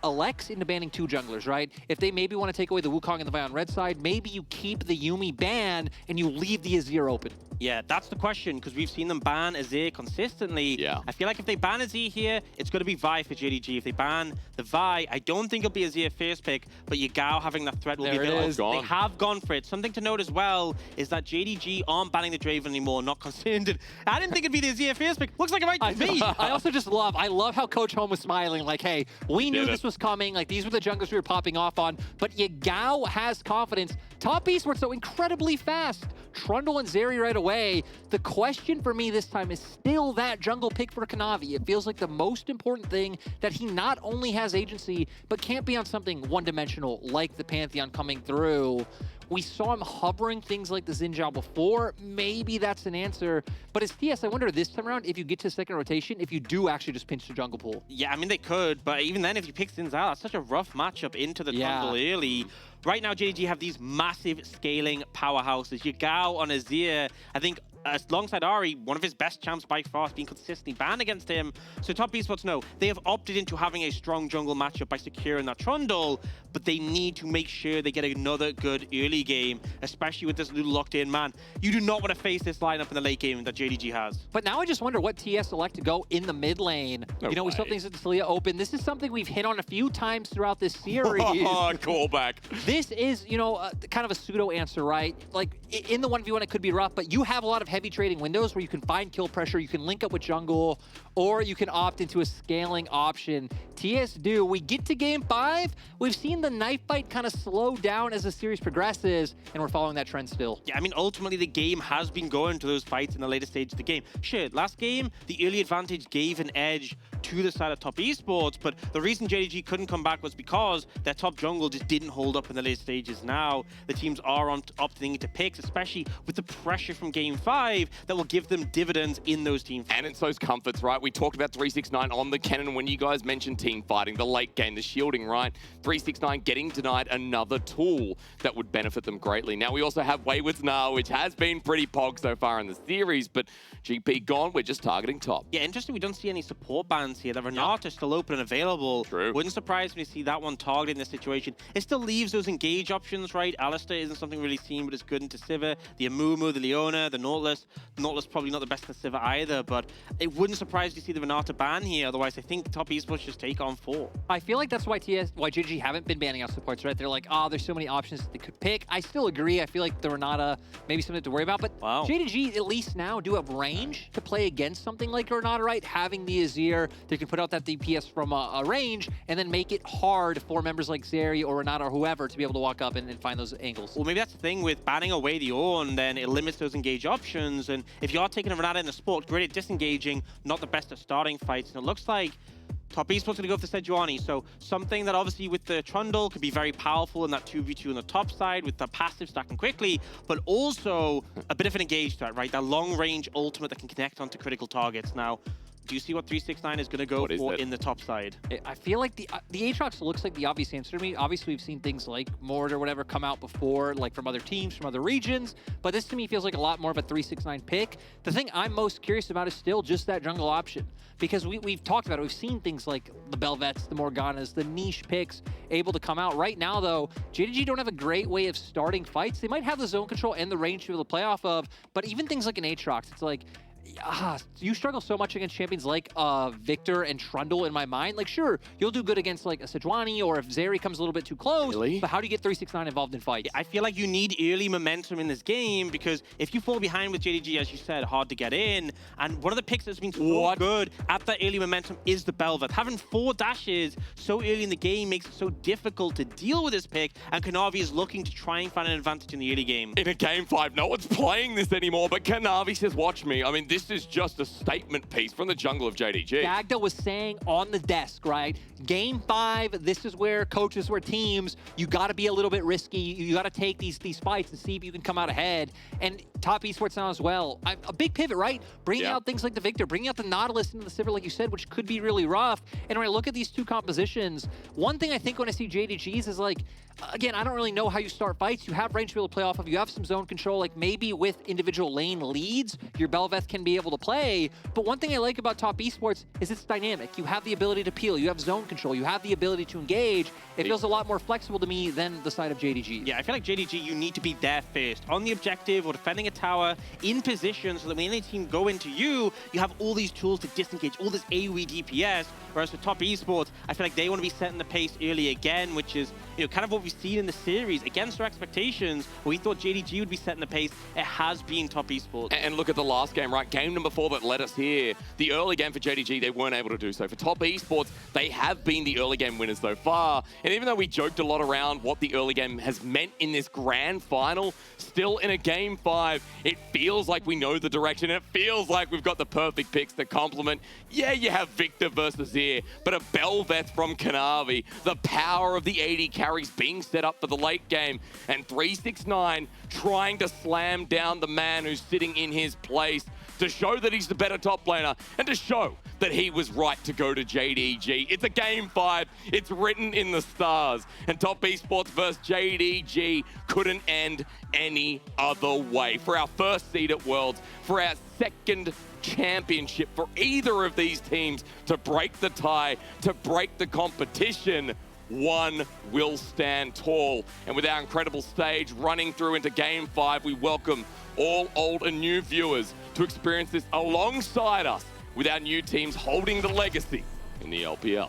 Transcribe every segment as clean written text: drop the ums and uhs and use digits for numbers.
elects into banning 2 junglers, right? If they maybe want to take away the Wukong and the Vi on red side, maybe you keep the Yuumi ban and you leave the Azir open. Yeah, that's the question, because we've seen them ban Azir consistently. Yeah. I feel like if they ban Azir here, it's going to be Vi for JDG. If they ban the Vi, I don't think it'll be Azir first pick, but Yagao having that threat will There be a it bit is. They have gone for it. Something to note as well is that JDG aren't banning the Draven anymore, not concerned. I didn't think it'd be the Azir first pick. Looks like it might be me. I also just love how Coach Home was smiling, like, hey, we knew this was coming, like these were the junglers we were popping off on, but Yagao has confidence. Top Esports so incredibly fast. Trundle and Zeri right away. The question for me this time is still that jungle pick for Kanavi. It feels like the most important thing, that he not only has agency, but can't be on something one-dimensional like the Pantheon coming through. We saw him hovering things like the Xin Zhao before. Maybe that's an answer. But as TS, I wonder this time around, if you get to second rotation, if you do actually just pinch the jungle pool. Yeah, I mean, they could, but even then, if you pick Xin Zhao, that's such a rough matchup into the jungle early. Right now, JDG have these massive scaling powerhouses. Yagao on Azir, I think, alongside Ari, one of his best champs by far, has been consistently banned against him. So Top Esports know they have opted into having a strong jungle matchup by securing that Trundle, but they need to make sure they get another good early game, especially with this little locked-in man. You do not want to face this lineup in the late game that JDG has. But now I just wonder what TS elect to go in the mid lane. We saw things at the Celia Open. This is something we've hit on a few times throughout this series. Oh, callback. This is, kind of a pseudo answer, right? Like, in the 1v1, it could be rough, but you have a lot of heavy trading windows where you can find kill pressure, you can link up with jungle, or you can opt into a scaling option. TS do. We get to game 5. We've seen the knife fight kind of slow down as the series progresses, and we're following that trend still. Yeah, I mean, ultimately, the game has been going to those fights in the later stage of the game. Sure, last game, the early advantage gave an edge to the side of Top Esports, but the reason JDG couldn't come back was because their top jungle just didn't hold up in the later stages. Now, the teams are opting into picks, especially with the pressure from game 5 that will give them dividends in those team fights. And it's those comforts, right? We talked about 369 on the cannon when you guys mentioned team fighting, the late game, the shielding, right? 369 getting denied another tool that would benefit them greatly. Now, we also have Wayward's now, which has been pretty pog so far in the series, but GP gone, we're just targeting top. Yeah, interesting, we don't see any support bans here. The Renata is still open and available. True. Wouldn't surprise me to see that one targeted in this situation. It still leaves those engage options, right? Alistair isn't something really seen, but it's good into Sivir. The Amumu, the Leona, the Nautilus. Nautilus probably not the best in Sivir either, but it wouldn't surprise me to see the Renata ban here. Otherwise, I think Top Esports just take on 4. I feel like that's why JDG haven't been banning out supports, right? They're like, oh, there's so many options they could pick. I still agree. I feel like the Renata maybe something to worry about, but JDG at least now do have range to play against something like Renata, right? Having the Azir, they can put out that DPS from a range and then make it hard for members like Zeri or Renata or whoever to be able to walk up and find those angles. Well, maybe that's the thing with banning away the Ornn, then it limits those engage options. And if you are taking a Renata in the sport, great at disengaging, not the best at starting fights. And it looks like Top Esports going to go for Sejuani, so something that obviously with the Trundle could be very powerful in that 2v2 on the top side with the passive stacking quickly, but also a bit of an engage threat, right? That long-range ultimate that can connect onto critical targets. Now, do you see what 369 is going to go for in the top side? I feel like the Aatrox looks like the obvious answer to me. Obviously, we've seen things like Mord or whatever come out before, like from other teams, from other regions, but this to me feels like a lot more of a 369 pick. The thing I'm most curious about is still just that jungle option, because we've talked about it. We've seen things like the Belvets, the Morganas, the niche picks able to come out. Right now, though, JDG don't have a great way of starting fights. They might have the zone control and the range to be able to play off of, but even things like an Aatrox, it's like, you struggle so much against champions like Victor and Trundle in my mind. Like, sure, you'll do good against like a Sejuani or if Zeri comes a little bit too close, but how do you get 369 involved in fights? I feel like you need early momentum in this game because if you fall behind with JDG, as you said, hard to get in. And one of the picks that's been so good at that early momentum is the Belvet. Having 4 dashes so early in the game makes it so difficult to deal with this pick, and Kanavi is looking to try and find an advantage in the early game. In a game 5, no one's playing this anymore, but Kanavi says, watch me. I mean, this is just a statement piece from the jungle of JDG. Dagda was saying on the desk, right? Game 5, this is where coaches, where teams, you got to be a little bit risky. You got to take these fights and see if you can come out ahead. And Top Esports now as well. A big pivot, right? Bringing out things like the Victor, bringing out the Nautilus into the Sivir, like you said, which could be really rough. And when I look at these two compositions, one thing I think when I see JDGs is like, again, I don't really know how you start fights. You have range to be able to play off of. You have some zone control. Like maybe with individual lane leads, your Bel'Veth can be able to play. But one thing I like about Top Esports is it's dynamic. You have the ability to peel. You have zone control. You have the ability to engage. It feels a lot more flexible to me than the side of JDG. Yeah, I feel like JDG, you need to be there first, on the objective or defending a tower, in position, so that when any team go into you, you have all these tools to disengage, all this AoE DPS. Whereas for Top Esports, I feel like they want to be setting the pace early again, which is kind of what we've seen in the series. Against our expectations, we thought JDG would be setting the pace. It has been Top Esports. And look at the last game, right? Game number 4 that led us here. The early game for JDG, they weren't able to do so. For Top Esports, they have been the early game winners so far. And even though we joked a lot around what the early game has meant in this grand final, still in a game 5, it feels like we know the direction. It feels like we've got the perfect picks to complement. Yeah, you have Victor versus Zir, but a Bel'Veth from Kanavi. The power of the 80 carries being set up for the late game. And 369 trying to slam down the man who's sitting in his place to show that he's the better top laner and to show that he was right to go to JDG. It's a game 5. It's written in the stars. And Top Esports versus JDG couldn't end any other way. For our first seed at Worlds, for our second championship, for either of these teams to break the tie, to break the competition, one will stand tall. And with our incredible stage running through into game 5, we welcome all old and new viewers to experience this alongside us, with our new teams holding the legacy in the LPL.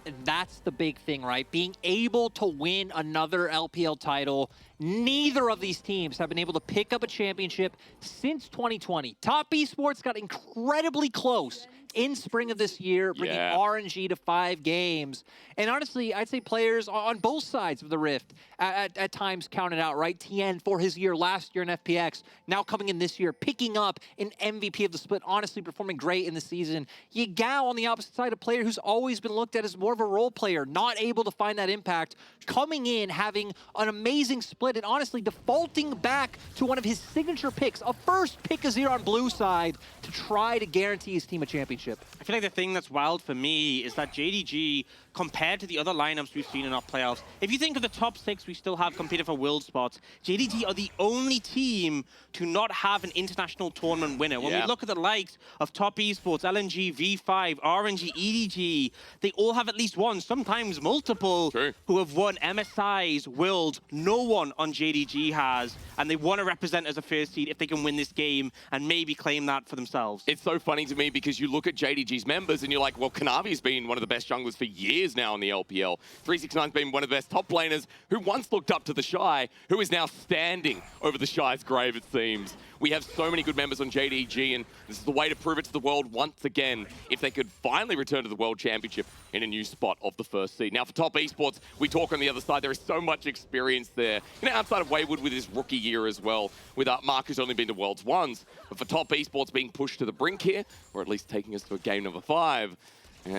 And that's the big thing, right? Being able to win another LPL title. Neither of these teams have been able to pick up a championship since 2020. Top Esports got incredibly close in spring of this year, bringing RNG to 5 games. And honestly, I'd say players on both sides of the rift at times counted out, right? TN for his year last year in FPX, now coming in this year, picking up an MVP of the split, honestly performing great in the season. Yagao on the opposite side, a player who's always been looked at as more of a role player, not able to find that impact, coming in, having an amazing split, and honestly defaulting back to one of his signature picks, a first pick of Zero on blue side, to try to guarantee his team a championship. I feel like the thing that's wild for me is that JDG, compared to the other lineups we've seen in our playoffs, if you think of the top 6 we still have competing for world spots, JDG are the only team to not have an international tournament winner. When we look at the likes of Top Esports, LNG, V5, RNG, EDG, they all have at least one, sometimes multiple, who have won MSIs, Worlds. No one on JDG has, and they want to represent as a first seed if they can win this game and maybe claim that for themselves. It's so funny to me because you look at JDG's members and you're like, well, Kanavi's been one of the best junglers for years now in the LPL. 369's been one of the best top laners who once looked up to the Shy, who is now standing over the Shy's grave, it seems. We have so many good members on JDG, and this is the way to prove it to the world once again, if they could finally return to the World Championship in a new spot of the first seed. Now, for Top Esports, we talk on the other side. There is so much experience there. Outside of Wayward with his rookie year as well, with Mark, who's only been to Worlds once. But for Top Esports being pushed to the brink here, or at least taking us to a game number 5,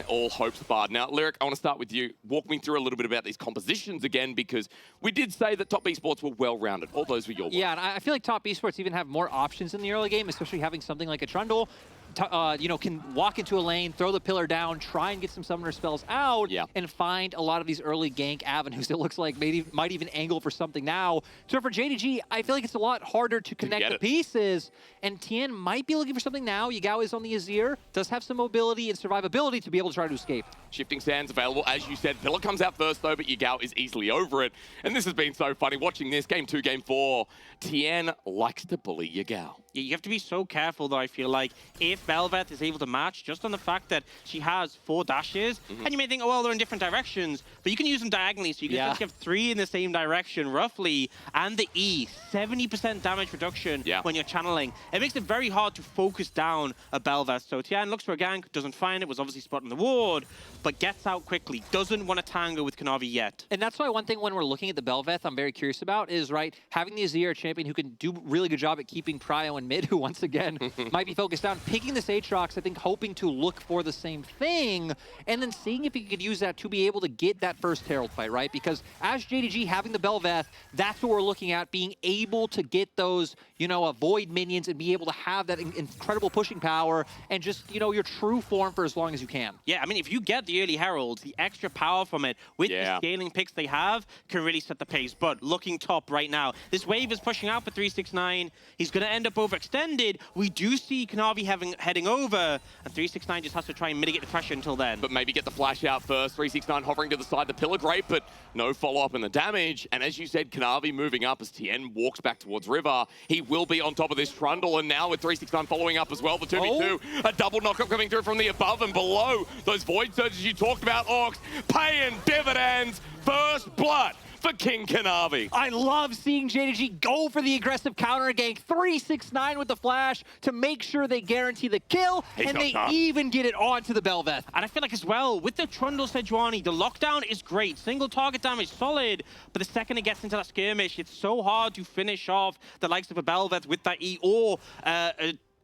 all hopes barred. Now, Lyric, I want to start with you. Walk me through a little bit about these compositions again, because we did say that Top Esports were well-rounded. All those were your words. Yeah, and I feel like Top Esports even have more options in the early game, especially having something like a Trundle. Can walk into a lane, throw the pillar down, try and get some summoner spells out, and find a lot of these early gank avenues. It looks like might even angle for something now. So for JDG, I feel like it's a lot harder to connect the pieces, and Tien might be looking for something now. Yagao is on the Azir, does have some mobility and survivability to be able to try to escape. Shifting Sands available, as you said. Pillar comes out first, though, but Yagao is easily over it. And this has been so funny watching this. Game 2, Game 4. Tien likes to bully Yagao. Yeah, you have to be so careful, though, I feel like, if Bel'Veth is able to match, just on the fact that she has 4 dashes, and you may think, oh, well, they're in different directions, but you can use them diagonally, so you can just give 3 in the same direction, roughly, and the E, 70% damage reduction when you're channeling. It makes it very hard to focus down a Bel'Veth. So Tien looks for a gank, doesn't find it, was obviously spotting the ward, but gets out quickly. Doesn't want to tango with Kanavi yet. And that's why one thing when we're looking at the Belveth I'm very curious about is, right, having the Azir champion who can do really good job at keeping Prio in mid, who once again might be focused on picking this Aatrox, I think hoping to look for the same thing, and then seeing if he could use that to be able to get that first Herald fight, right? Because as JDG having the Belveth, that's what we're looking at, being able to get those, you know, avoid minions and be able to have that incredible pushing power and just, you know, your true form for as long as you can. Yeah, I mean, if you get the early Heralds, the extra power from it with the scaling picks they have can really set the pace. But looking top right now, this wave is pushing out for 369. He's going to end up overextended. We do see Kanavi heading over, and 369 just has to try and mitigate the pressure until then. But maybe get the flash out first. 369 hovering to the side, the pillar great, but no follow-up in the damage. And as you said, Kanavi moving up as TN walks back towards River. He will be on top of this Trundle, and now with 369 following up as well, the 2v2, a double knockup coming through from the above and below. Those Void Surges you talked about, Orcs, paying dividends. First blood for King Kanavi. I love seeing JDG go for the aggressive counter gank. 369 with the flash to make sure they guarantee the kill, and they even get it onto the Belveth. And I feel like as well, with the Trundle Sejuani, the lockdown is great. Single target damage, solid. But the second it gets into that skirmish, it's so hard to finish off the likes of a Belveth with that E or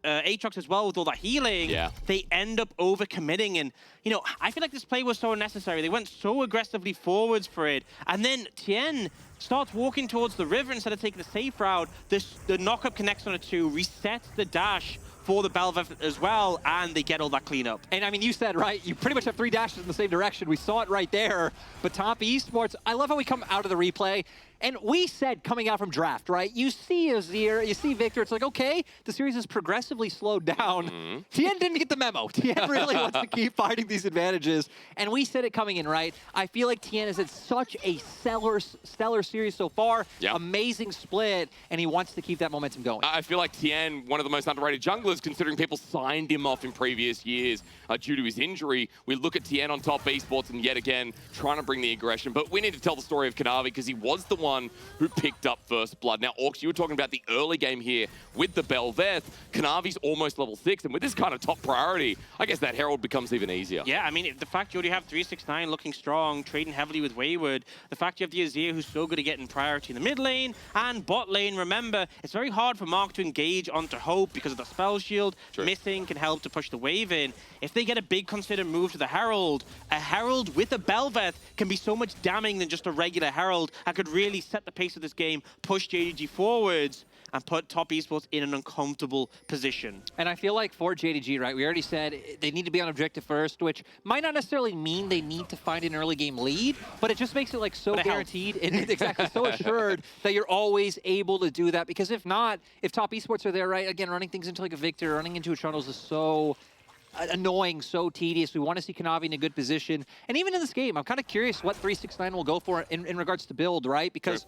Aatrox as well with all that healing. They end up overcommitting, and you know, I feel like this play was so unnecessary. They went so aggressively forwards for it, and then Tien starts walking towards the river instead of taking the safe route. The knockup connects on a 2, resets the dash for the Belveth as well, and they get all that cleanup. And I mean, you said, right, you pretty much have 3 dashes in the same direction. We saw it right there. But Top Esports, I love how we come out of the replay. And we said coming out from draft, right? You see Azir, you see Victor, it's like, okay, the series has progressively slowed down. Tien didn't get the memo. Tien really wants to keep finding these advantages. And we said it coming in, right? I feel like Tien has had such a stellar series so far. Amazing split, and he wants to keep that momentum going. I feel like Tien, one of the most underrated junglers, considering people signed him off in previous years due to his injury. We look at Tien on Top Esports and yet again trying to bring the aggression. But we need to tell the story of Kanavi because he was the one who picked up first blood. Now, Orcs, you were talking about the early game here with the Belveth. Kanavi's almost level 6, and with this kind of top priority, I guess that Herald becomes even easier. Yeah, I mean, the fact you already have 369 looking strong, trading heavily with Wayward, the fact you have the Azir who's so good at getting priority in the mid lane and bot lane. Remember, it's very hard for Mark to engage onto Hope because of the spell shield. Missing can help to push the wave in. If they get a big considered move to the Herald, a Herald with a Belveth can be so much damning than just a regular Herald. I could really set the pace of this game, push JDG forwards, and put Top Esports in an uncomfortable position. And I feel like for JDG, right, we already said they need to be on objective first, which might not necessarily mean they need to find an early game lead, but it just makes it like so guaranteed and exactly so assured that you're always able to do that. Because if not, if Top Esports are there, right, again, running things into like a Victor, running into a Trundles is so annoying, so tedious. We want to see Kanavi in a good position. And even in this game, I'm kind of curious what 369 will go for in regards to build, right? Because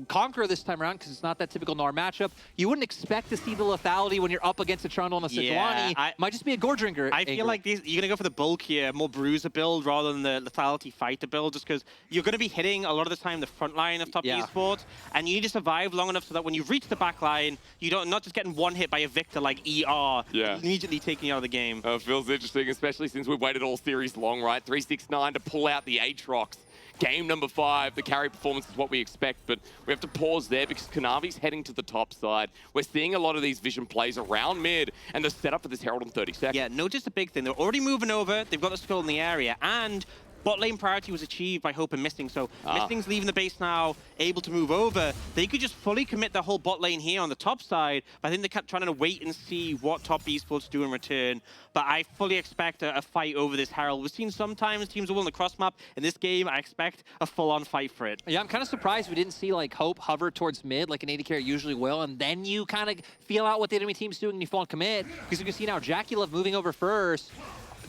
Conqueror this time around, because it's not that typical Gnar matchup, you wouldn't expect to see the lethality when you're up against a Trundle and a Sejuani. Might just be a Gore Drinker. I feel like you're going to go for the bulkier, more bruiser build rather than the lethality fighter build, just because you're going to be hitting a lot of the time the front line of Top Esports, and you need to survive long enough so that when you reach the back line, you don't not just getting one hit by a Victor like ER, immediately taking you out of the game. Feels interesting, especially since we've waited all series long, right? 369 to pull out the Aatrox. Game number 5, the carry performance is what we expect, but we have to pause there because Kanavi's heading to the top side. We're seeing a lot of these vision plays around mid, and the setup for this Herald in 30 seconds. Yeah, notice a big thing. They're already moving over, they've got the skull in the area, and bot lane priority was achieved by Hope and Missing, so Missing's leaving the base now, able to move over. They could just fully commit the whole bot lane here on the top side, but I think they kept trying to wait and see what Top Esports do in return. But I fully expect a fight over this Herald. We've seen sometimes teams are willing to cross map. In this game, I expect a full-on fight for it. Yeah, I'm kind of surprised we didn't see like Hope hover towards mid like an AD carry usually will, and then you kind of feel out what the enemy team's doing and you fall and commit. Because you can see now Jackie Love moving over first.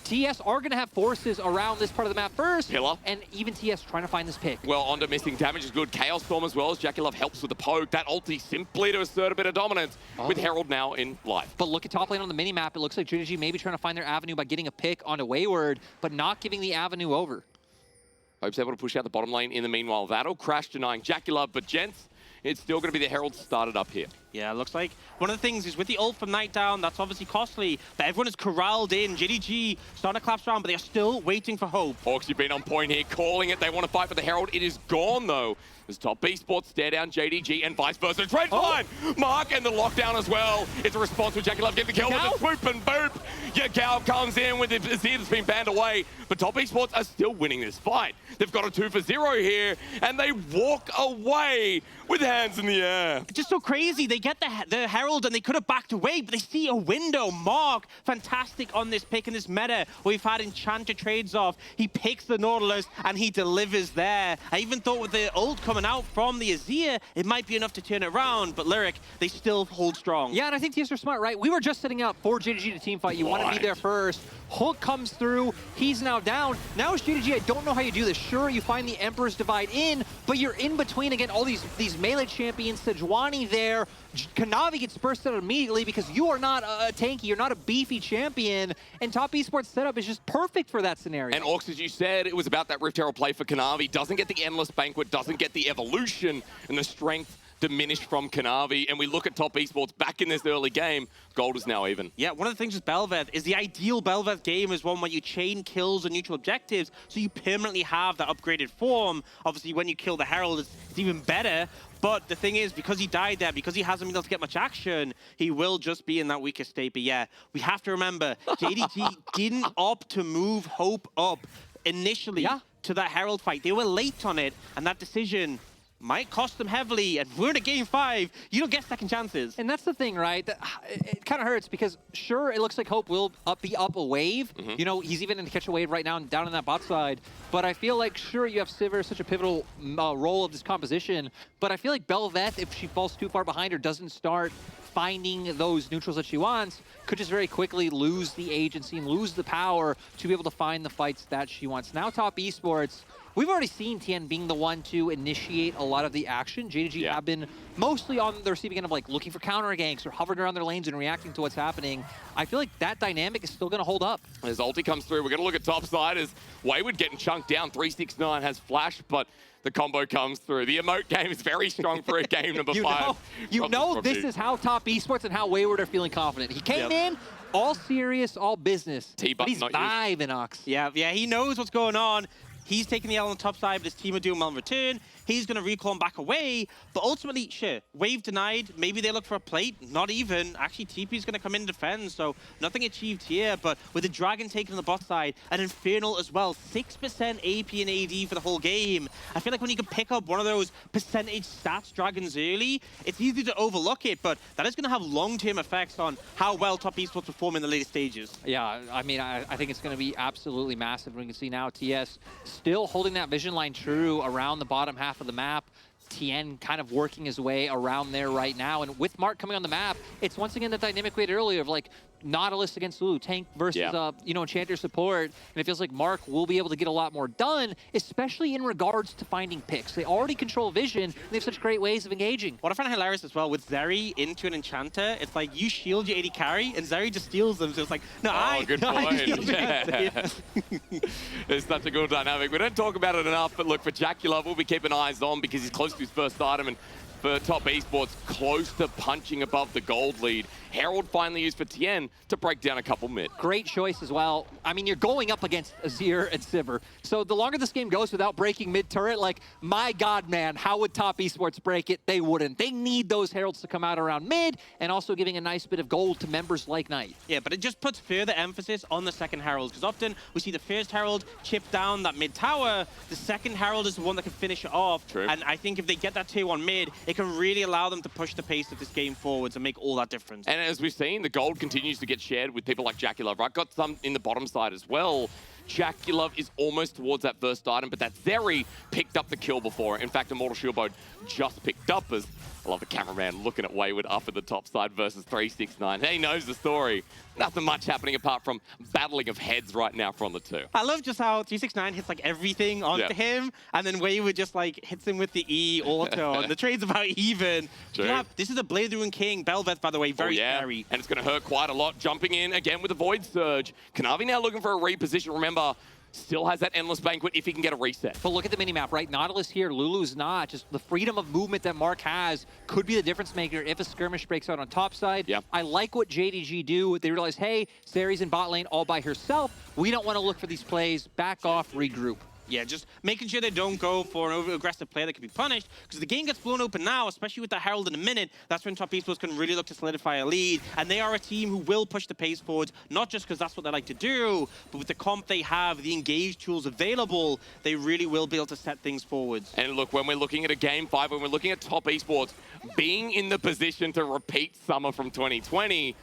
TES are going to have forces around this part of the map first. Pillar. And even TES trying to find this pick. Well, onto Missing damage is good. Chaos Storm as well as Jackie Love helps with the poke. That ulti simply to assert a bit of dominance with Herald now in life. But look at top lane on the mini-map. It looks like JDG maybe trying to find their avenue by getting a pick onto Wayward, but not giving the avenue over. Hope's able to push out the bottom lane in the meanwhile. That'll crash denying Jackie Love, but gents, it's still going to be the Herald started up here. Yeah, it looks like one of the things is with the ult from Night Down, that's obviously costly, but everyone is corralled in. JDG starting to collapse around, but they are still waiting for Hope. Hawks, you've been on point here, calling it. They want to fight for the Herald. It is gone, though. As Top Esports stare down JDG and vice versa. Trade line! Mark and the lockdown as well. It's a response with Jackie Love getting the kill with a swoop and boop. Yagao comes in with his Azir that's been banned away. But Top Esports are still winning this fight. They've got a 2 for 0 here, and they walk away with hands in the air. It's just so crazy. They get the Herald and they could have backed away, but they see a window. Mark, fantastic on this pick in this meta. We've had Enchanter trades off. He picks the Nautilus and he delivers there. I even thought with the ult coming out from the Azir, it might be enough to turn it around, but Lyric, they still hold strong. Yeah, and I think TES are smart, right? We were just setting up for JDG to team fight. You want to be there first. Hook comes through. He's now down. Now it's JDG. I don't know how you do this. Sure, you find the Emperor's Divide in, but you're in between, again, all these melee champions. Sejuani there. Kanavi gets burst out immediately because you are not a tanky. You're not a beefy champion. And Top Esports setup is just perfect for that scenario. And Orcs, as you said, it was about that Rift Herald play for Kanavi. Doesn't get the Endless Banquet, doesn't get the evolution and the strength diminished from Kanavi, and we look at Top Esports back in this early game, gold is now even. Yeah, one of the things with Bel'Veth is the ideal Bel'Veth game is one where you chain kills and neutral objectives, so you permanently have that upgraded form. Obviously, when you kill the Herald, it's even better, but the thing is, because he died there, because he hasn't been able to get much action, he will just be in that weaker state. But yeah, we have to remember, JDG didn't opt to move Hope up initially to that Herald fight. They were late on it, and that decision might cost them heavily, and we're in a game 5. You don't get second chances. And that's the thing, right? It kind of hurts because, sure, it looks like Hope will be up a wave. You know, he's even in the catch a wave right now down in that bot side. But I feel like, sure, you have Sivir, such a pivotal role of this composition. But I feel like Bel'Veth, if she falls too far behind or doesn't start finding those neutrals that she wants, could just very quickly lose the agency and lose the power to be able to find the fights that she wants. Now Top Esports, we've already seen TN being the one to initiate a lot of the action. JDG have been mostly on the receiving end of like looking for counter ganks or hovering around their lanes and reacting to what's happening. I feel like that dynamic is still going to hold up. As ulti comes through, we're going to look at top side as Wayward getting chunked down. 369 has flash, but the combo comes through. The emote game is very strong for a game number 5. You know this is how Top Esports and how Wayward are feeling confident. He came in all serious, all business, but he's vibing, Ox. Yeah, he knows what's going on. He's taking the L on the top side, but his team are doing well in return. He's going to recall him back away. But ultimately, sure, wave denied. Maybe they look for a plate. Not even. Actually, TP's going to come in and defend, so nothing achieved here. But with the Dragon taking the bot side, an Infernal as well, 6% AP and AD for the whole game. I feel like when you can pick up one of those percentage stats Dragons early, it's easy to overlook it, but that is going to have long-term effects on how well Top Esports perform in the later stages. Yeah, I mean, I think it's going to be absolutely massive. We can see now TS still holding that vision line true around the bottom half of the map. TN kind of working his way around there right now. And with Mark coming on the map, it's once again the dynamic we had earlier of like Nautilus against Lulu, tank versus, you know, Enchanter support. And it feels like Mark will be able to get a lot more done, especially in regards to finding picks. They already control vision, and they have such great ways of engaging. What I find hilarious as well, with Zeri into an Enchanter, it's like you shield your AD carry, and Zeri just steals them. So it's like, good point. Yeah. It's such a good dynamic. We don't talk about it enough, but look, for Jacula, we'll be keeping eyes on because he's close to his first item, and for Top Esports, close to punching above the gold lead. Herald finally used for Tien to break down a couple mid. Great choice as well. I mean, you're going up against Azir and Sivir. So the longer this game goes without breaking mid-turret, like, my God, man, how would Top Esports break it? They wouldn't. They need those Heralds to come out around mid and also giving a nice bit of gold to members like Knight. Yeah, but it just puts further emphasis on the second Herald, because often we see the first Herald chip down that mid tower. The second Herald is the one that can finish it off. True. And I think if they get that tier 1 mid, it can really allow them to push the pace of this game forwards and make all that difference. And as we've seen, the gold continues to get shared with people like Jackie Love, right? Got some in the bottom side as well. Jackie Love is almost towards that first item, but that Zeri picked up the kill before. In fact, Immortal Shieldbone just picked up as I love the cameraman looking at Wayward up at the top side versus 369. He knows the story. Nothing much happening apart from battling of heads right now from the two. I love just how 369 hits like everything onto him, and then Wayward just like hits him with the E auto, and the trade's about even. Yeah, this is a Blade Ruin King. Bel'Veth, by the way, very scary. And it's going to hurt quite a lot. Jumping in again with a Void Surge. Kanavi now looking for a reposition. Remember, still has that endless banquet if he can get a reset. But look at the minimap, right? Nautilus here, Lulu's not. Just the freedom of movement that Mark has could be the difference maker if a skirmish breaks out on top side. Yep. I like what JDG do. They realize, hey, Sari's in bot lane all by herself. We don't want to look for these plays. Back off, regroup. Yeah, just making sure they don't go for an over-aggressive player that can be punished, because the game gets blown open now, especially with the Herald in a minute, that's when Top Esports can really look to solidify a lead, and they are a team who will push the pace forwards, not just because that's what they like to do, but with the comp they have, the engage tools available, they really will be able to set things forwards. And look, when we're looking at a Game 5, when we're looking at Top Esports, being in the position to repeat summer from 2020,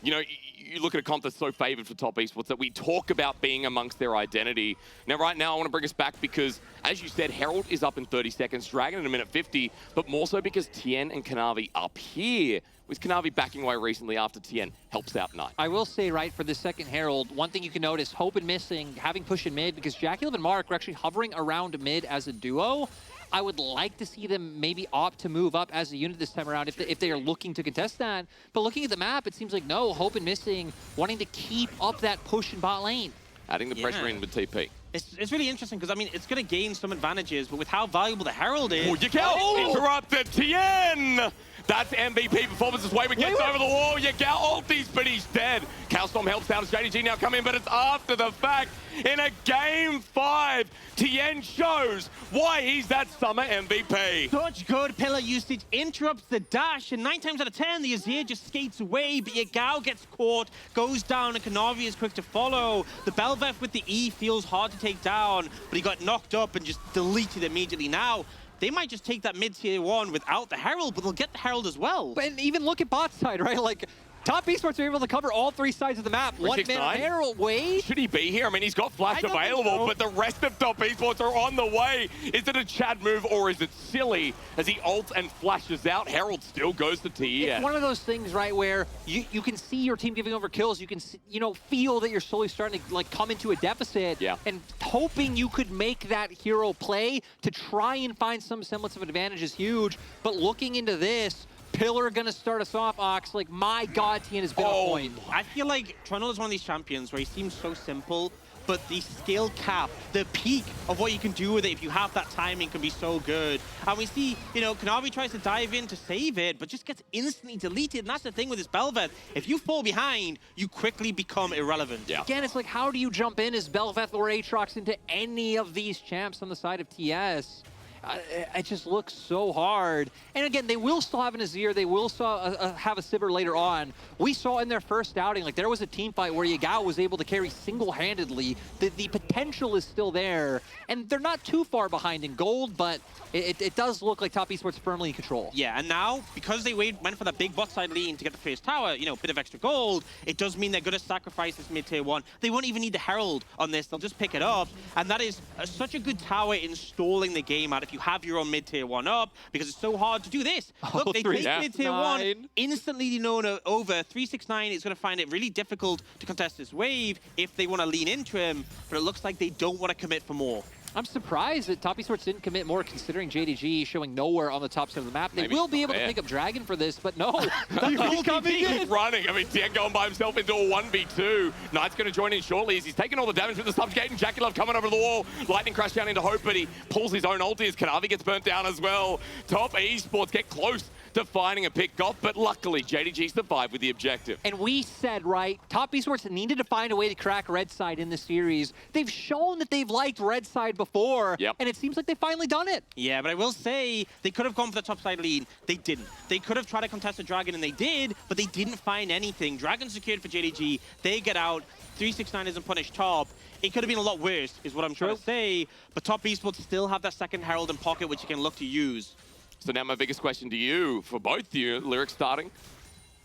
you know, you look at a comp that's so favored for Top Esports that we talk about being amongst their identity. Now, right now, I want to bring us back because, as you said, Herald is up in 30 seconds, Dragon in a minute 50, but more so because Tien and Kanavi up here. With Kanavi backing away recently after Tien helps out Knight. I will say, right, for the second Herald, one thing you can notice, Hope and Missing having push in mid, because JackeyLove and Mark are actually hovering around mid as a duo. I would like to see them maybe opt to move up as a unit this time around if they are looking to contest that. But looking at the map, it seems like no, Hope and Missing wanting to keep up that push in bot lane. Adding the pressure in with TP. It's really interesting because, I mean, it's going to gain some advantages, but with how valuable the Herald is... Oh, you can't interrupt Tien! That's MVP performance as Wayward gets over the wall. Yagal ultis, but he's dead. Cowstorm helps out as JDG now come in, but it's after the fact. In a Game 5, Tien shows why he's that summer MVP. Such good pillar usage, interrupts the dash, and 9 times out of 10, the Azir just skates away, but Yagao gets caught, goes down, and Kanavi is quick to follow. The Belveth with the E feels hard to take down, but he got knocked up and just deleted immediately. Now, they might just take that mid-tier 1 without the Herald, but they'll get the Herald as well. But even look at bot side, right? Like, Top Esports are able to cover all 3 sides of the map. 1 man Herald, wait. Should he be here? I mean, he's got flash available, but the rest of Top Esports are on the way. Is it a Chad move or is it silly? As he ults and flashes out, Herald still goes to TES. It's one of those things, right, where you can see your team giving over kills. You can, feel that you're slowly starting to, like, come into a deficit. Yeah. And hoping you could make that hero play to try and find some semblance of an advantage is huge. But looking into this, Pillar gonna start us off, Ox. Like, my God, Tien has been on point. I feel like Trundle is one of these champions where he seems so simple, but the skill cap, the peak of what you can do with it if you have that timing can be so good. And we see, Kanavi tries to dive in to save it, but just gets instantly deleted. And that's the thing with this Belveth. If you fall behind, you quickly become irrelevant. Yeah. Again, it's like, how do you jump in as Belveth or Aatrox into any of these champs on the side of TS? It just looks so hard. And again, they will still have an Azir. They will still have a Sivir later on. We saw in their first outing, like, there was a team fight where Yagao was able to carry single-handedly. The potential is still there. And they're not too far behind in gold, but it does look like Top Esports firmly in control. Yeah, and now, because they went for that big bot side lean to get the first tower, bit of extra gold, it does mean they're going to sacrifice this mid-tier 1. They won't even need the Herald on this. They'll just pick it up. And that is such a good tower in stalling the game out if you have your own mid-tier 1 up, because it's so hard to do this. Look, they take mid-tier 1, instantly known over. 369 is going to find it really difficult to contest this wave if they want to lean into him, but it looks like they don't want to commit for more. I'm surprised that Top Esports didn't commit more, considering JDG showing nowhere on the top side of the map. They will be able to pick up Dragon for this, but no. He's coming in. Running. I mean, Tien going by himself into a 1v2. Knight's going to join in shortly as he's taking all the damage with the subjugate, and JackeyLove coming over the wall. Lightning crash down into Hope, but he pulls his own ulti as Kanavi gets burnt down as well. Top Esports get close to finding a pick off, but luckily JDG survived with the objective. And we said, right, Top Esports needed to find a way to crack red side in this series. They've shown that they've liked red side before, and it seems like they've finally done it. Yeah, but I will say, they could have gone for the top side lead. They didn't. They could have tried to contest a Dragon, and they did, but they didn't find anything. Dragon secured for JDG. They get out. 369 isn't punished top. It could have been a lot worse, is what I'm trying to say, but Top Esports still have that second Herald in pocket, which you can look to use. So now my biggest question to you, for both of you, Lyric starting,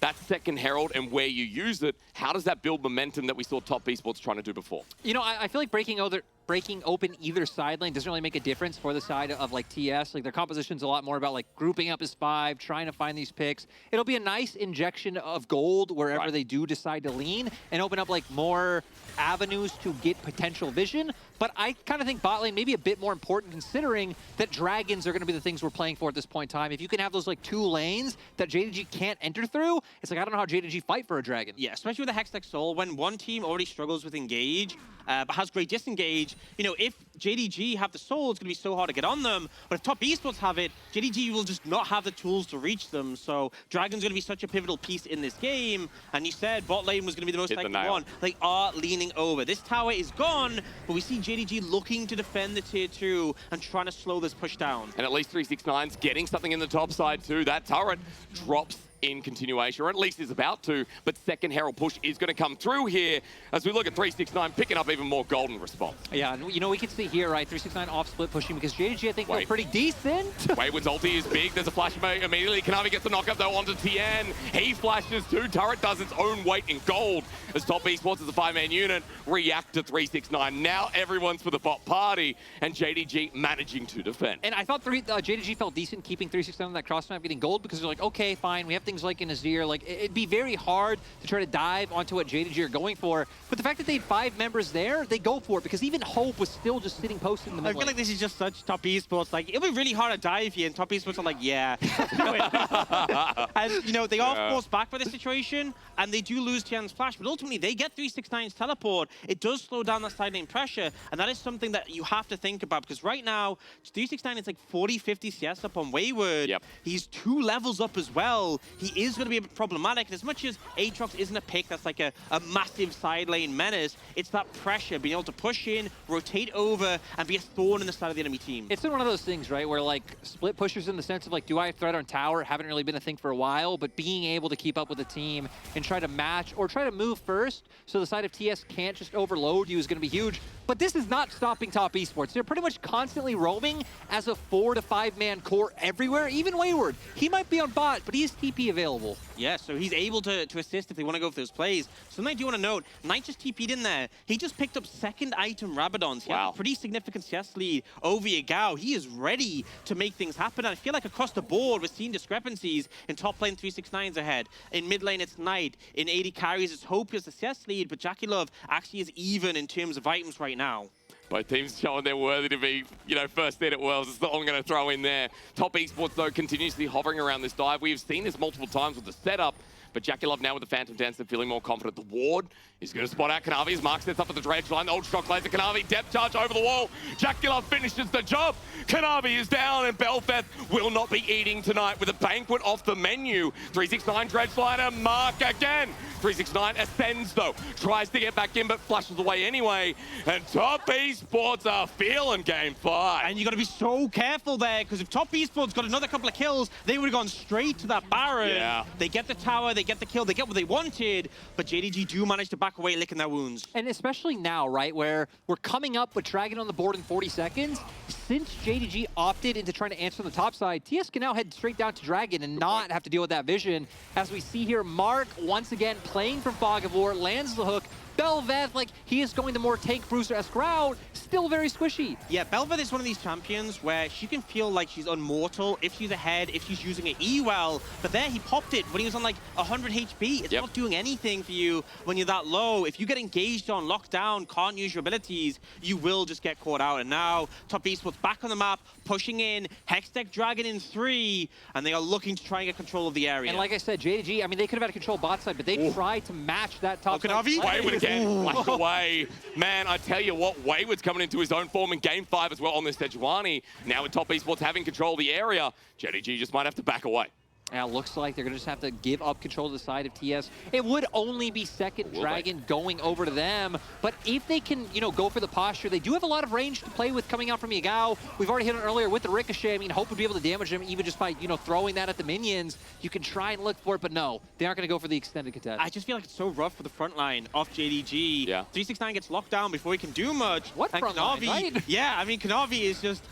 that second Herald and where you use it, how does that build momentum that we saw Top Esports trying to do before? I feel like breaking breaking open either side lane doesn't really make a difference for the side of like TS. Like their composition's a lot more about like grouping up as 5, trying to find these picks. It'll be a nice injection of gold wherever they do decide to lean and open up like more avenues to get potential vision. But I kind of think bot lane may be a bit more important considering that dragons are going to be the things we're playing for at this point in time. If you can have those like 2 lanes that JDG can't enter through, it's like I don't know how JDG fight for a dragon. Yeah, especially with the Hextech Soul, when one team already struggles with engage, but has great disengage, you know, if JDG have the soul, it's going to be so hard to get on them. But if top esports have it, JDG will just not have the tools to reach them. So Dragon's going to be such a pivotal piece in this game. And you said bot lane was going to be the most likely one. They are leaning over. This tower is gone, but we see JDG looking to defend the tier 2 and trying to slow this push down. And at least 369's getting something in the top side too. That turret drops in continuation, or at least is about to, but second Herald push is going to come through here as we look at 369 picking up even more golden response. Yeah, and you know, we can see here, right, 369 off split pushing because JDG, I think, feel pretty decent. Wayward's ulti is big. There's a flash immediately. Kanavi gets the knockup though onto TN. He flashes too. Turret does its own weight in gold as top esports as a 5-man unit react to 369. Now everyone's for the bot party and JDG managing to defend. And I thought JDG felt decent keeping 369 on that cross map getting gold because they're like, okay, fine, we have things like in Azir, like it'd be very hard to try to dive onto what JDG are going for. But the fact that they had 5 members there, they go for it because even Hope was still just sitting posted in the middle. I feel like this is just such top esports. Like it'll be really hard to dive here, and top esports are like, yeah, let's do it. And you know they are forced back by this situation, and they do lose Tian's flash, but ultimately they get 369's teleport. It does slow down that side lane pressure, and that is something that you have to think about because right now 369 is like 40-50 CS up on Wayward. Yep. He's 2 levels up as well. He is going to be a bit problematic. And as much as Aatrox isn't a pick that's like a massive side lane menace, it's that pressure, being able to push in, rotate over, and be a thorn in the side of the enemy team. It's been one of those things, right, where like split pushers in the sense of like, do I have threat on tower? Haven't really been a thing for a while, but being able to keep up with the team and try to match or try to move first so the side of TS can't just overload you is going to be huge. But this is not stopping top esports. They're pretty much constantly roaming as a 4 to 5-man core everywhere. Even Wayward, he might be on bot, but he is TP available. Yeah, so he's able to assist if they want to go for those plays. Something I do want to note, Knight just TP'd in there. He just picked up 2nd item Rabadons. He has a pretty significant CS lead over Yagao. He is ready to make things happen. And I feel like across the board, we're seeing discrepancies. In top lane, 369's ahead. In mid lane, it's Knight. In AD carries, it's Hope as the CS lead, but Jackie Love actually is even in terms of items right now. Both teams showing they're worthy to be, you know, first in at Worlds. That's all I'm going to throw in there. Top esports, though, continuously hovering around this dive. We've seen this multiple times with the setup, but Jackie Love now with the Phantom Dancer feeling more confident. The ward is going to spot out Kanavi's Mark sets up at the dredge line. The old shock laser. Kanavi depth charge over the wall. Jackie Love finishes the job. Kanavi is down, and Belfeth will not be eating tonight with a banquet off the menu. 369 dredge liner. Mark again. 369 ascends though. Tries to get back in, but flushes away anyway. And top esports are feeling game 5. And you got to be so careful there, because if top esports got another couple of kills, they would have gone straight to that Baron. Yeah. They get the tower, they get the kill, they get what they wanted, but JDG do manage to back away, licking their wounds. And especially now, right, where we're coming up with Dragon on the board in 40 seconds, since JDG opted into trying to answer on the top side, TS can now head straight down to Dragon and not have to deal with that vision. As we see here, Mark, once again, playing from Fog of War, lands the hook. Belveth, like, he is going the more tank bruiser-esque route, still very squishy. Yeah, Belveth is one of these champions where she can feel like she's immortal if she's ahead, if she's using it E well. But there, he popped it when he was on like 100 HP. It's not doing anything for you when you're that low. If you get engaged on, locked down, can't use your abilities, you will just get caught out. And now, top esports back on the map, pushing in, Hextech Dragon in 3, and they are looking to try and get control of the area. And like I said, JDG, I mean, they could have had control bot side, but they tried to match that top side. Wayward again, flashed away. Man, I tell you what, Wayward's coming into his own form in game 5 as well on this Sejuani. Now with top esports having control of the area, JDG just might have to back away. Now it looks like they're going to just have to give up control to the side of TS. It would only be second Dragon going over to them, but if they can, you know, go for the posture, they do have a lot of range to play with coming out from Yagao. We've already hit on earlier with the Ricochet. I mean, Hope would be able to damage them even just by, you know, throwing that at the minions. You can try and look for it, but no, they aren't going to go for the extended contest. I just feel like it's so rough for the front line of JDG. Yeah. 369 gets locked down before he can do much. What and front line, right? Yeah, I mean, Kanavi is just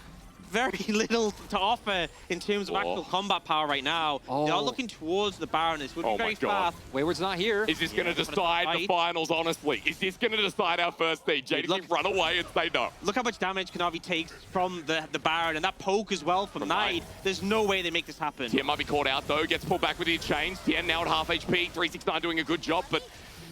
very little to offer in terms of actual combat power right now. They are looking towards the Baron. This would be very fast. Wayward's not here. Is this going to decide the finals, honestly? Is this going to decide our first seed? JDG run away and say no. Look how much damage Kanavi takes from the Baron, and that poke as well from Knight. There's no way they make this happen. TN might be caught out, though. Gets pulled back with the chains. TN now at half HP. 369 doing a good job, but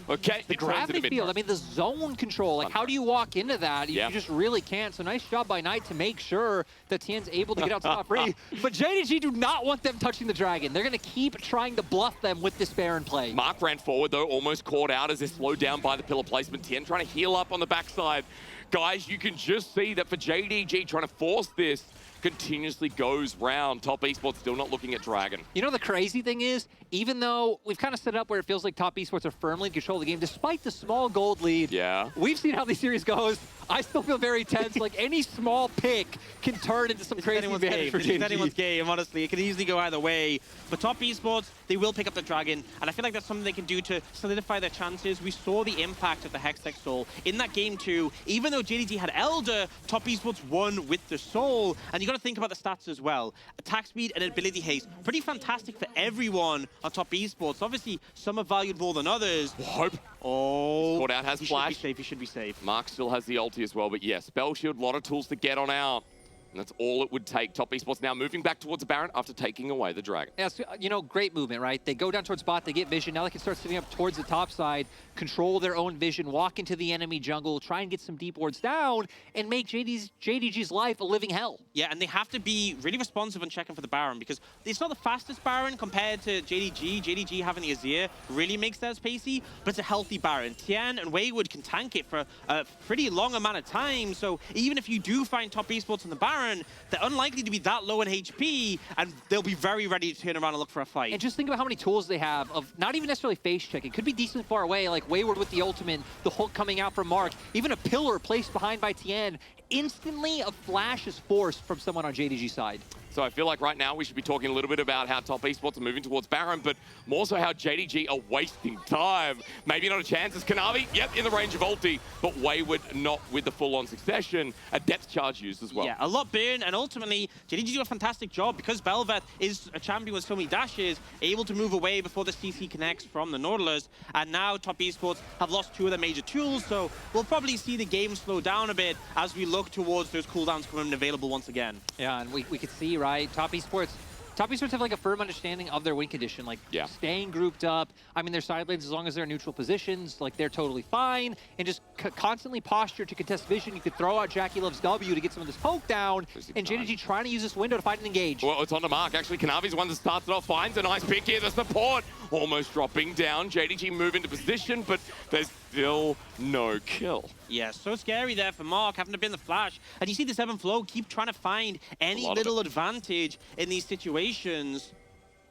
okay. The gravity field, I mean, the zone control. Like, how do you walk into that? You just really can't. So nice job by Knight to make sure that Tien's able to get out to top free. But JDG do not want them touching the dragon. They're going to keep trying to bluff them with this Baron play. Mark ran forward, though, almost caught out as they're slowed down by the pillar placement. Tien trying to heal up on the backside. Guys, you can just see that for JDG trying to force this, continuously goes round. Top Esports still not looking at Dragon. You know, the crazy thing is, even though we've kind of set it up where it feels like Top Esports are firmly in control of the game, despite the small gold lead, we've seen how the series goes. I still feel very tense. Like, any small pick can turn into some crazy advantage for JDG. It's anyone's game, honestly. It could easily go either way. But Top Esports, they will pick up the Dragon, and I feel like that's something they can do to solidify their chances. We saw the impact of the Hextech Soul in that game too. Even though JDG had Elder, Top Esports won with the Soul. And you got to think about the stats as well. Attack speed and ability haste, pretty fantastic for everyone on Top Esports. Obviously, some are valued more than others. Hope. Oh, caught out, has flash. He should be safe. Mark still has the ulti as well, but yeah, Spell Shield, a lot of tools to get on out. And that's all it would take. Top Esports now moving back towards the Baron after taking away the Dragon. Yeah, so, you know, great movement, right? They go down towards bot, they get vision. Now they can start sitting up towards the top side, control their own vision, walk into the enemy jungle, try and get some deep wards down, and make JDG's life a living hell. Yeah, and they have to be really responsive and checking for the Baron, because it's not the fastest Baron compared to JDG. JDG having the Azir really makes theirs pacey, but it's a healthy Baron. Tien and Wayward can tank it for a pretty long amount of time, so even if you do find Top Esports on the Baron, they're unlikely to be that low in HP, and they'll be very ready to turn around and look for a fight. And just think about how many tools they have of not even necessarily face check. It could be decent far away, like Wayward with the ultimate, the hook coming out from Mark, even a pillar placed behind by Tien. Instantly, a flash is forced from someone on JDG's side. So I feel like right now we should be talking a little bit about how Top Esports are moving towards Baron, but more so how JDG are wasting time. Maybe not a chance as Kanavi, yep, in the range of ulti, but Wayward not with the full-on succession. A depth charge used as well. Yeah, a lot burn, and ultimately, JDG do a fantastic job because Bel'Veth is a champion with so many dashes, able to move away before the CC connects from the Nautilus, and now Top Esports have lost two of their major tools, so we'll probably see the game slow down a bit as we look towards those cooldowns becoming available once again. Yeah, and we could see, right, Top Esports have like a firm understanding of their win condition, like staying grouped up. I mean, their side lanes, as long as they're in neutral positions, like they're totally fine, and just constantly posture to contest vision. You could throw out Jackie Loves W to get some of this poke down, and JDG trying to use this window to find and engage. Well, it's on the Mark. Actually, Kanavi's the one that starts it off, finds a nice pick here. The support almost dropping down. JDG move into position, but there's still no kill. Yeah, so scary there for Mark, having to be in the flash. And you see the 7 Flow keep trying to find any little advantage in these situations.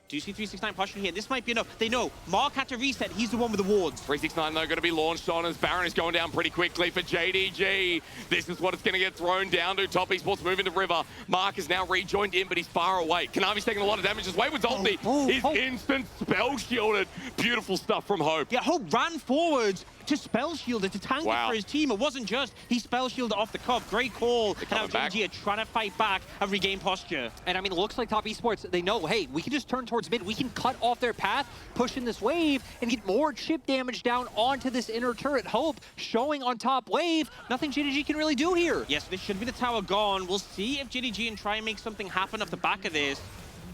Do you see 369 posturing here? This might be enough. They know Mark had to reset. He's the one with the wards. 369, though, going to be launched on as Baron is going down pretty quickly for JDG. This is what it's going to get thrown down to. Top Esports moving to River. Mark is now rejoined in, but he's far away. Kanavi's taking a lot of damage as Wayward's ulti. He's instant spell shielded. Beautiful stuff from Hope. Yeah, Hope ran forwards to spell shield it, to tank it for his team. It wasn't just he spell shielded off the cuff. Great call. And now JDG are trying to fight back and regain posture. And I mean, it looks like Top Esports, they know, hey, we can just turn towards mid. We can cut off their path, push in this wave, and get more chip damage down onto this inner turret. Hope showing on top wave. Nothing JDG can really do here. Yes, this should be the tower gone. We'll see if JDG can try and make something happen off the back of this.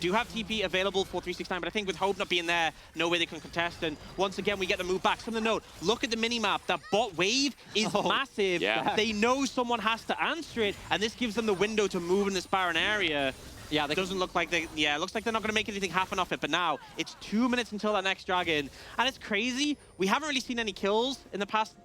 Do have TP available for 369, but I think with Hope not being there, no way they can contest. And once again, we get the move back. Something to note, look at the mini-map. That bot wave is massive. Yeah. They know someone has to answer it, and this gives them the window to move in this Baron area. Yeah, it doesn't look like it looks like they're not going to make anything happen off it, but now it's 2 minutes until that next dragon. And it's crazy. We haven't really seen any kills in the past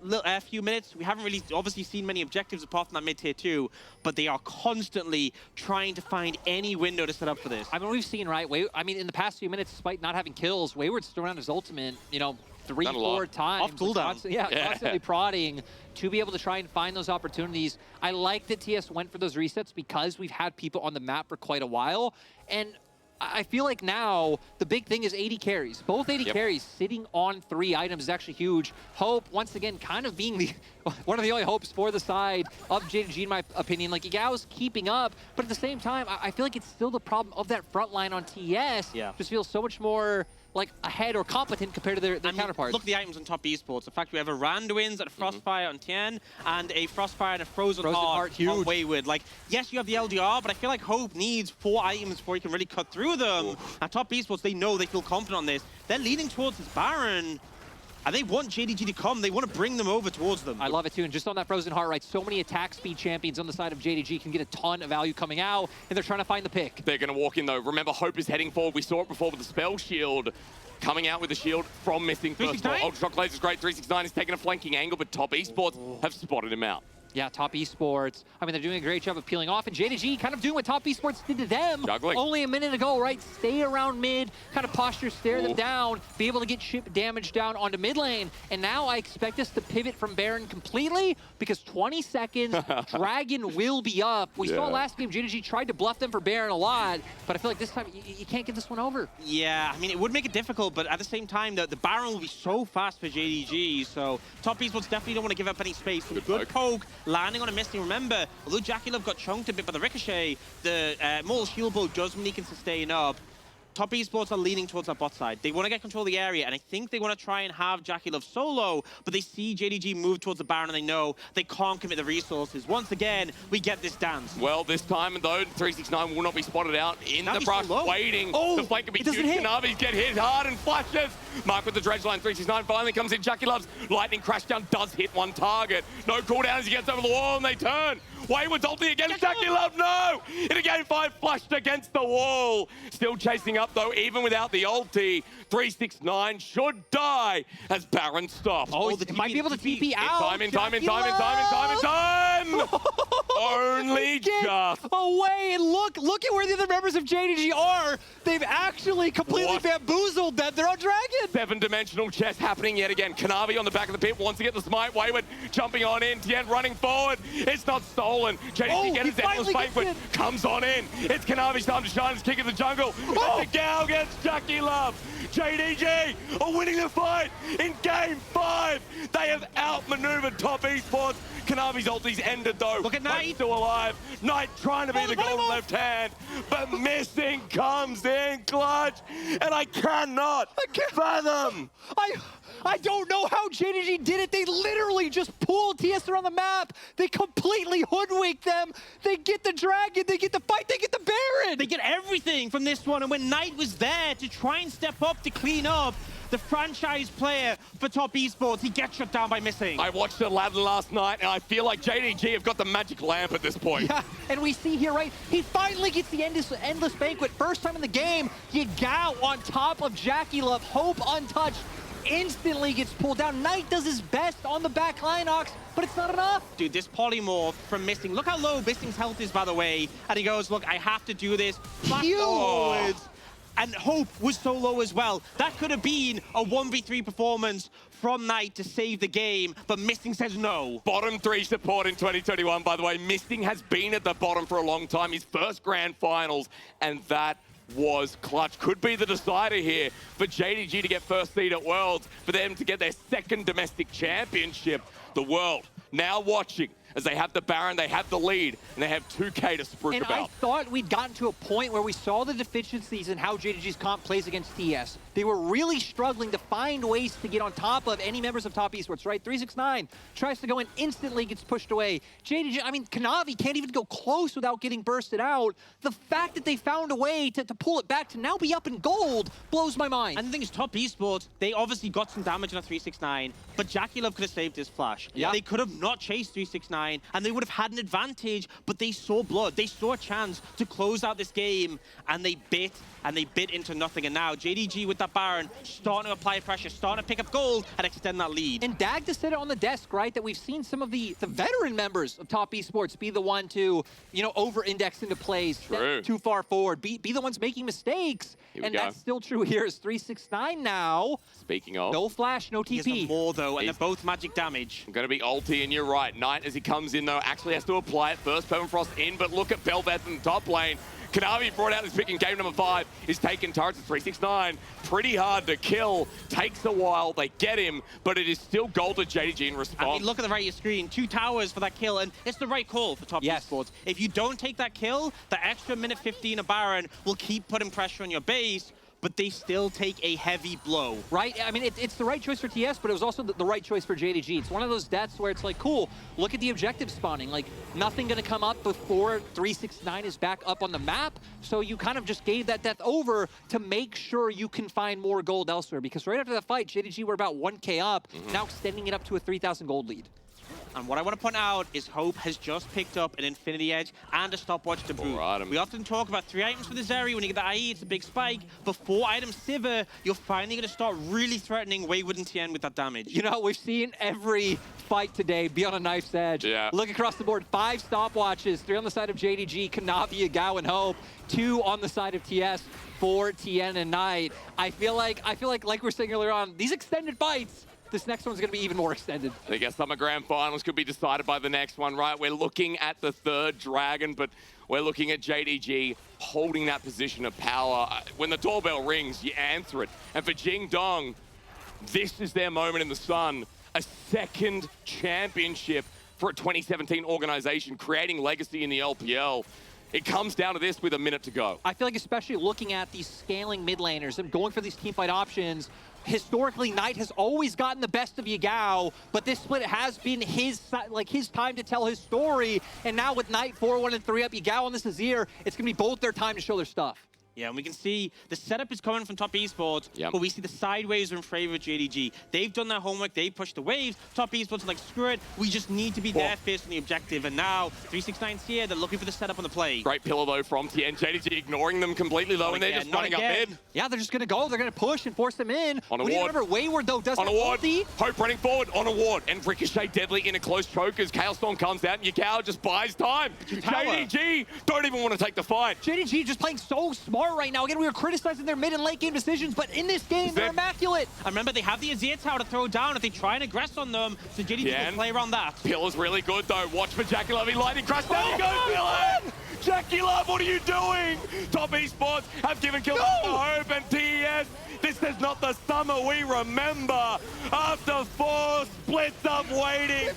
few minutes. We haven't really obviously seen many objectives apart from that mid-tier 2, but they are constantly trying to find any window to set up for this. I mean, we've seen, right, in the past few minutes, despite not having kills, Wayward's thrown out his ultimate, you know, 3-4 times. Off cooldown. Constantly prodding to be able to try and find those opportunities. I like that TS went for those resets because we've had people on the map for quite a while. And I feel like now the big thing is AD carries. Both AD carries sitting on 3 items is actually huge. Hope, once again, kind of being the one of the only hopes for the side of JDG, in my opinion. Like, Igao's keeping up, but at the same time, I feel like it's still the problem of that front line on TES. Yeah. Just feels so much more like ahead or competent compared to their counterparts. Look at the items on top esports. The fact we have a Randwinds and a Frostfire on Tien, and a Frostfire and a Frozen Heart on Wayward. Like, yes, you have the LDR, but I feel like Hope needs 4 items before he can really cut through them. And top esports, they feel confident on this. They're leaning towards this Baron. And they want JDG to come. They want to bring them over towards them. I love it, too. And just on that Frozen Heart, right, so many attack speed champions on the side of JDG can get a ton of value coming out, and they're trying to find the pick. They're going to walk in, though. Remember, Hope is heading forward. We saw it before with the Spell Shield. Coming out with the shield from Missing first of all. Ultra Shock Laser is great. 369 is taking a flanking angle, but Top Esports have spotted him out. Yeah, Top Esports. I mean, they're doing a great job of peeling off, and JDG kind of doing what Top Esports did to them Juggling. Only a minute ago, right? Stay around mid, kind of posture, stare them down, be able to get ship damage down onto mid lane. And now I expect us to pivot from Baron completely because 20 seconds, Dragon will be up. We saw last game, JDG tried to bluff them for Baron a lot, but I feel like this time you can't get this one over. Yeah, I mean, it would make it difficult, but at the same time, the Baron will be so fast for JDG, so Top Esports definitely don't want to give up any space. Good poke. Landing on a Misty. Remember, although JackieLove got chunked a bit by the Ricochet, the Mortal Shield Bow does mean he can sustain up. Top Esports are leaning towards that bot side. They want to get control of the area, and I think they want to try and have JackieLove solo, but they see JDG move towards the Baron, and they know they can't commit the resources. Once again, we get this dance. Well, this time, though, 369 will not be spotted out in the brush, waiting. The flank can be huge. Kanavis get hit hard and flashes. Mark with the dredge line. 369 finally comes in. JackieLove's lightning crash down does hit one target. No cooldown as he gets over the wall, and they turn. Wayward's ulti against JackieLove, no! In a game 5, flushed against the wall. Still chasing up, though, even without the ulti. 369 should die as Baron stops. Oh, he might be able to TP out. In time. Only just. Away, and look at where the other members of JDG are. They've actually completely bamboozled them. They're on Dragon. 7-dimensional chess happening yet again. Kanavi on the back of the pit wants to get the smite. Wayward jumping on in. Tien running forward. It's not stolen. JDG gets his endless banquet. Comes on in. It's Kanavi's time to shine. His kick in the jungle. And the Gal gets JackieLove. JDG are winning the fight in game 5. They have outmaneuvered Top Esports. Kanavi's ulti's ended, though. Look at Knight. Still alive. Knight trying to be the golden left hand, but Missing comes in clutch, and I cannot fathom. I don't know how JDG did it. They literally just pulled TS around the map. They completely hoodwinked them. They get the Dragon. They get the fight. They get the Baron. They get everything from this one. And when Knight was there to try and step up to clean up, the franchise player for Top Esports, he gets shut down by Missing. I watched Aladdin last night, and I feel like JDG have got the magic lamp at this point. Yeah, and we see here, right, he finally gets the endless banquet. First time in the game, Yagao on top of JackieLove. Hope untouched. Instantly gets pulled down. Knight does his best on the back line, Ox, but it's not enough. Dude, this polymorph from Missing. Look how low Missing's health is, by the way. And he goes, look, I have to do this. Huge. And Hope was so low as well. That could have been a 1v3 performance from Knight to save the game, but Missing says no. Bottom 3 support in 2021, by the way. Missing has been at the bottom for a long time. His first grand finals, and that was clutch. Could be the decider here for JDG to get first seed at Worlds, for them to get their second domestic championship. The world now watching as they have the Baron, they have the lead, and they have 2K to spruik about. And I thought we'd gotten to a point where we saw the deficiencies in how JDG's comp plays against TS. They were really struggling to find ways to get on top of any members of Top Esports, right? 369 tries to go in, instantly gets pushed away. JDG, I mean, Kanavi can't even go close without getting bursted out. The fact that they found a way to pull it back to now be up in gold blows my mind. And the thing is, Top Esports, they obviously got some damage on a 369, but JackieLove could have saved his flash. Yeah. They could have not chased 369, and they would have had an advantage, but they saw blood. They saw a chance to close out this game, and they bit into nothing. And now JDG with that Baron starting to apply pressure, starting to pick up gold and extend that lead. And Dag just said it on the desk, right, that we've seen some of the veteran members of Top Esports be the one to, over-index into plays, step too far forward, be the ones making mistakes. And that's still true here as 369 now. Speaking of. No flash, no TP. He has more, though, and they're both magic damage. Going to be ulti, and you're right. Knight, as he comes in, though, actually has to apply it. First, Permafrost in, but look at Belveth in the top lane. Kanavi brought out his pick in game number 5. He's taken turrets at 369. Pretty hard to kill. Takes a while. They get him, but it is still gold to JDG in response. I mean, look at the right of your screen. 2 towers for that kill, and it's the right call for top esports. If you don't take that kill, the extra minute 15 of Baron will keep putting pressure on your base, but they still take a heavy blow. Right? I mean, it's the right choice for TS, but it was also the right choice for JDG. It's one of those deaths where it's like, cool, look at the objective spawning. Like, nothing going to come up before 369 is back up on the map, so you kind of just gave that death over to make sure you can find more gold elsewhere, because right after that fight, JDG were about 1K up, now extending it up to a 3,000 gold lead. And what I want to point out is Hope has just picked up an Infinity Edge and a stopwatch to boot. Right, we often talk about 3 items for this area. When you get the IE, it's a big spike. But 4 items Sivir, you're finally going to start really threatening Wayward and Tien with that damage. You know, we've seen every fight today be on a knife's edge. Yeah. Look across the board, 5 stopwatches, 3 on the side of JDG, Kanavi, Gao, and Hope, 2 on the side of TS, 4 Tien and Knight. I feel like we were saying earlier on, these extended fights, this next one's going to be even more extended. I guess Summer Grand Finals could be decided by the next one, right? We're looking at the 3rd Dragon, but we're looking at JDG holding that position of power. When the doorbell rings, you answer it. And for Jing Dong, this is their moment in the sun. A 2nd championship for a 2017 organization, creating legacy in the LPL. It comes down to this with a minute to go. I feel like especially looking at these scaling mid laners and going for these teamfight options, historically, Knight has always gotten the best of Yagao, but this split has been his time to tell his story. And now with Knight 4-1 and 3 up, Yagao on this Azir, it's going to be both their time to show their stuff. Yeah, and we can see the setup is coming from top esports, but we see the sideways are in favor of JDG. They've done their homework, they've pushed the waves. Top esports are like, screw it, we just need to be there first on the objective. And now 369's here, they're looking for the setup on the play. Great pillar though from Tien. JDG ignoring them completely though, and they're just running up mid. Yeah, they're just going to go, they're going to push and force them in. On a ward. Remember, Wayward though doesn't have ulti. Hope running forward on a ward, and Ricochet deadly in a close choke as Chaos Storm comes out, and Yagao just buys time. JDG don't even want to take the fight. JDG just playing so smart right now. Again, we were criticizing their mid and late game decisions, but in this game, they're immaculate. I remember they have the Azir tower to throw down if they try and aggress on them, so JDG will play around that. Pillar's really good though. Watch for Jackie Love. He lightning crash. There you go, Pillar! Jackie Love, what are you doing? Top esports have given kills to Hope and TES. This is not the summer we remember. After 4 splits of waiting,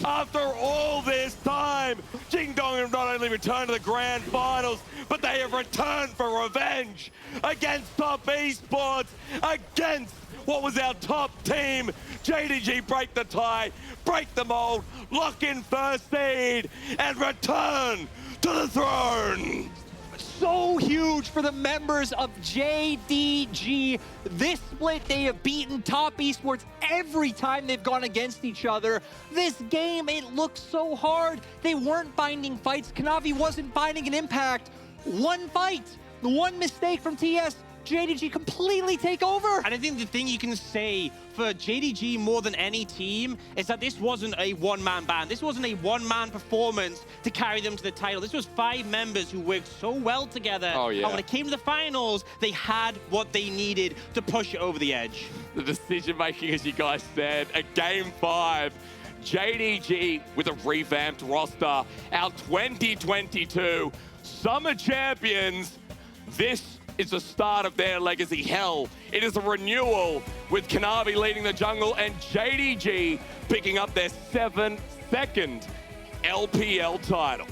after all this time, Jing Dong have not only returned to the grand finals, but they have returned for revenge against top esports, against what was our top team. JDG break the tie, break the mold, lock in 1st seed, and return to the throne. So huge for the members of JDG. This split, they have beaten top esports every time they've gone against each other. This game, it looked so hard. They weren't finding fights. Kanavi wasn't finding an impact. One fight, one mistake from TS, JDG completely take over. And I think the thing you can say for JDG more than any team is that this wasn't a one-man band. This wasn't a one-man performance to carry them to the title. This was 5 members who worked so well together. Oh, yeah. And when it came to the finals, they had what they needed to push it over the edge. The decision-making, as you guys said, at Game 5, JDG with a revamped roster, our 2022 Summer Champions. This is the start of their legacy. Hell, it is a renewal with Kanavi leading the jungle and JDG picking up their 2nd LPL title.